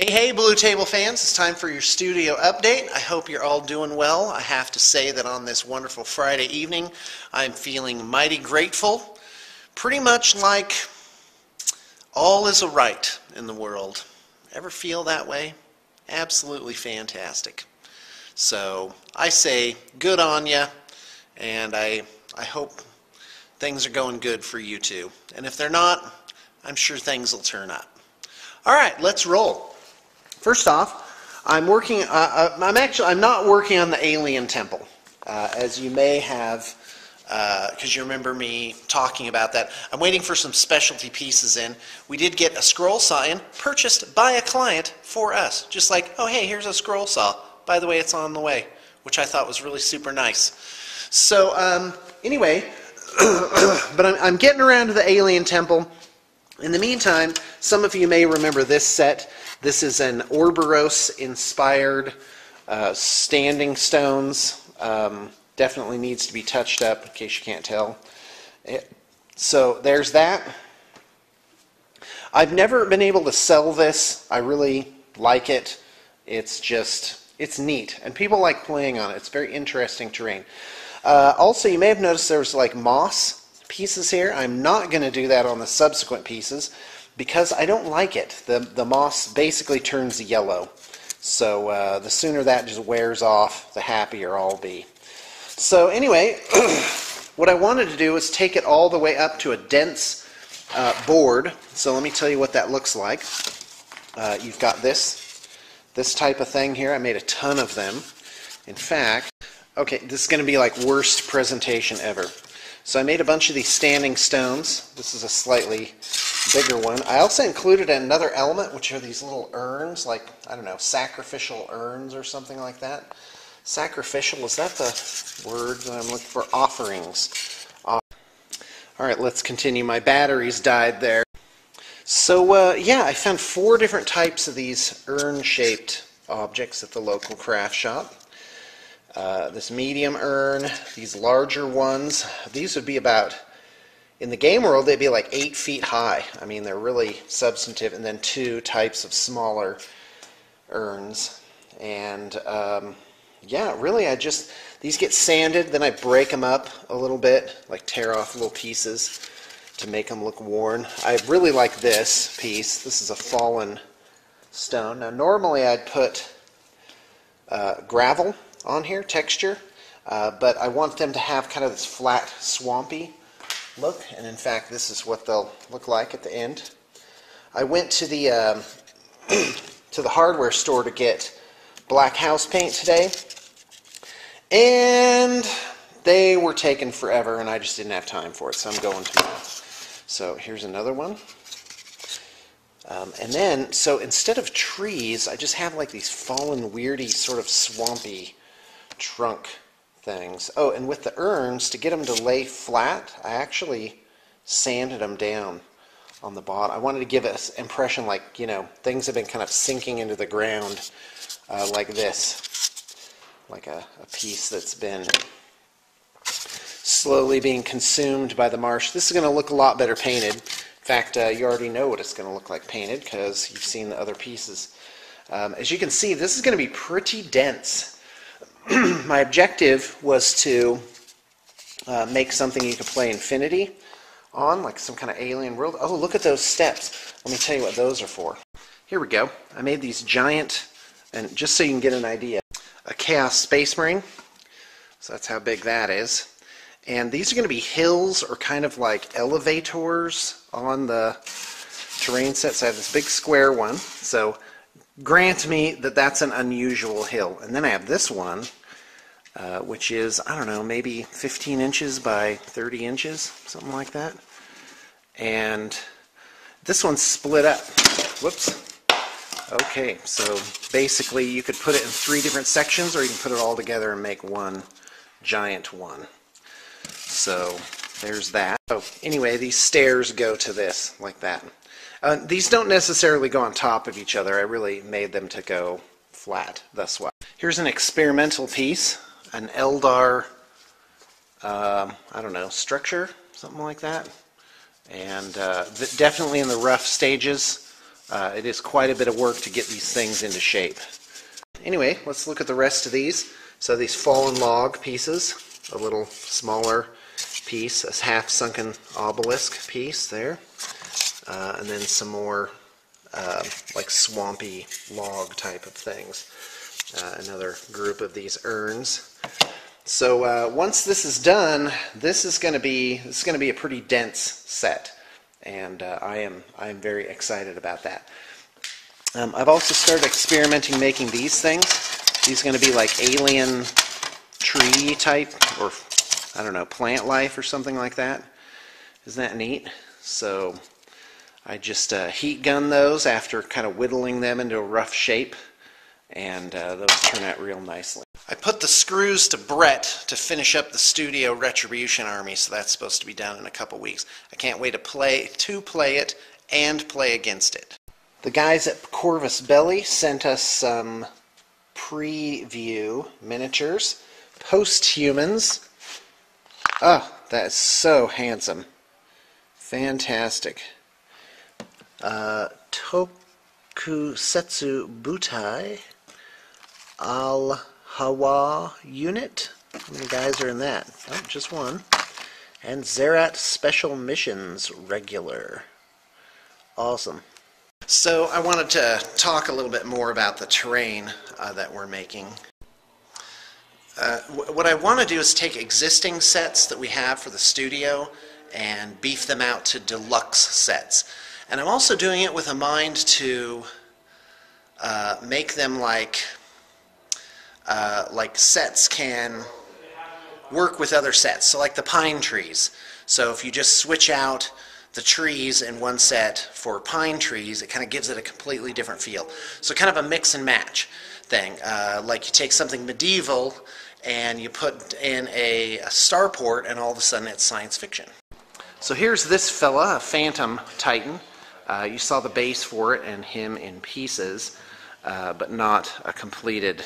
Hey, Blue Table fans, it's time for your studio update. I hope you're all doing well. I have to say that on this wonderful Friday evening, I'm feeling mighty grateful. Pretty much like all is right in the world. Ever feel that way? Absolutely fantastic. So I say good on ya, and I hope things are going good for you too. And if they're not, I'm sure things will turn up. All right, let's roll. First off, I'm not working on the alien temple, as you may have, because you remember me talking about that. I'm waiting for some specialty pieces in. We did get a scroll saw in, purchased by a client for us. Just like, oh hey, here's a scroll saw. By the way, it's on the way, which I thought was really super nice. So anyway, but I'm getting around to the alien temple. In the meantime, some of you may remember this set. This is an Ouroboros-inspired standing stones. Definitely needs to be touched up, in case you can't tell. So there's that. I've never been able to sell this. I really like it. It's neat, and people like playing on it. It's very interesting terrain. Also, you may have noticed there's like moss pieces here. I'm not going to do that on the subsequent pieces because I don't like it. The moss basically turns yellow. So the sooner that just wears off, the happier I'll be. So anyway, what I wanted to do was take it all the way up to a dense board. So let me tell you what that looks like. You've got this type of thing here. I made a ton of them. In fact, okay, this is going to be like worst presentation ever. So I made a bunch of these standing stones. This is a slightly bigger one. I also included another element, which are these little urns, like, I don't know, sacrificial urns or something like that. Sacrificial, is that the word that I'm looking for? Offerings. All right, let's continue. My batteries died there. So yeah, I found 4 different types of these urn-shaped objects at the local craft shop. This medium urn, these larger ones, these would be about, in the game world, they'd be like 8 feet high. I mean, they're really substantive. And then 2 types of smaller urns. And yeah, really, these get sanded, then I break them up a little bit, like tear off little pieces to make them look worn. I really like this piece. This is a fallen stone. Now, normally I'd put gravel on here, texture, but I want them to have kind of this flat, swampy look, and in fact this is what they'll look like at the end. I went to the to the hardware store to get black house paint today, and they were taking forever and I just didn't have time for it, so I'm going tomorrow. So here's another one. And then, so instead of trees, I just have like these fallen, weirdy, sort of swampy trunk things. Oh, and with the urns, to get them to lay flat, I actually sanded them down on the bottom. I wanted to give an impression like, you know, things have been kind of sinking into the ground like this. Like a piece that's been slowly being consumed by the marsh. This is going to look a lot better painted. In fact, you already know what it's going to look like painted because you've seen the other pieces. As you can see, this is going to be pretty dense. My objective was to make something you could play Infinity on, like some kind of alien world. Oh, look at those steps. Let me tell you what those are for. Here we go. I made these giant, and just so you can get an idea, a Chaos Space Marine. So that's how big that is. And these are going to be hills or kind of like elevators on the terrain set. So I have this big square one. So grant me that that's an unusual hill. And then I have this one, which is, I don't know, maybe 15 inches by 30 inches, something like that. And this one's split up. Whoops. Okay, so basically you could put it in 3 different sections, or you can put it all together and make one giant one. So there's that. Oh, anyway, these stairs go to this, like that. These don't necessarily go on top of each other. I really made them to go flat, thus why. Here's an experimental piece, an Eldar, I don't know, structure, something like that. And definitely in the rough stages It is quite a bit of work to get these things into shape. Anyway, let's look at the rest of these. So these fallen log pieces, a little smaller piece, a half-sunken obelisk piece there, and then some more like swampy log type of things. Another group of these urns. So once this is done, this is going to be a pretty dense set, and I am very excited about that. I've also started experimenting making these things. These are going to be like alien tree type, or I don't know, plant life or something like that. Isn't that neat? So I just heat gun those after kind of whittling them into a rough shape, and those turn out real nicely. I put the screws to Brett to finish up the studio Retribution Army, so that's supposed to be done in a couple weeks. I can't wait to play it and play against it. The guys at Corvus Belly sent us some preview miniatures, post-humans. Oh, that is so handsome. Fantastic. Tokusetsu Butai Al-Hawa unit. How many guys are in that? Oh, just one. And Zerat Special Missions regular. Awesome. So I wanted to talk a little bit more about the terrain that we're making. What I want to do is take existing sets that we have for the studio and beef them out to deluxe sets. And I'm also doing it with a mind to make them like sets can work with other sets. So like the pine trees. So if you just switch out the trees in one set for pine trees, it kind of gives it a completely different feel. So kind of a mix and match thing. Like you take something medieval and you put in a starport, and all of a sudden it's science fiction. So here's this fella, a Phantom Titan. You saw the base for it and him in pieces, but not a completed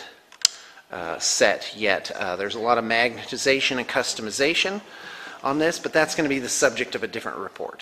set yet. There's a lot of magnetization and customization on this, but that's going to be the subject of a different report.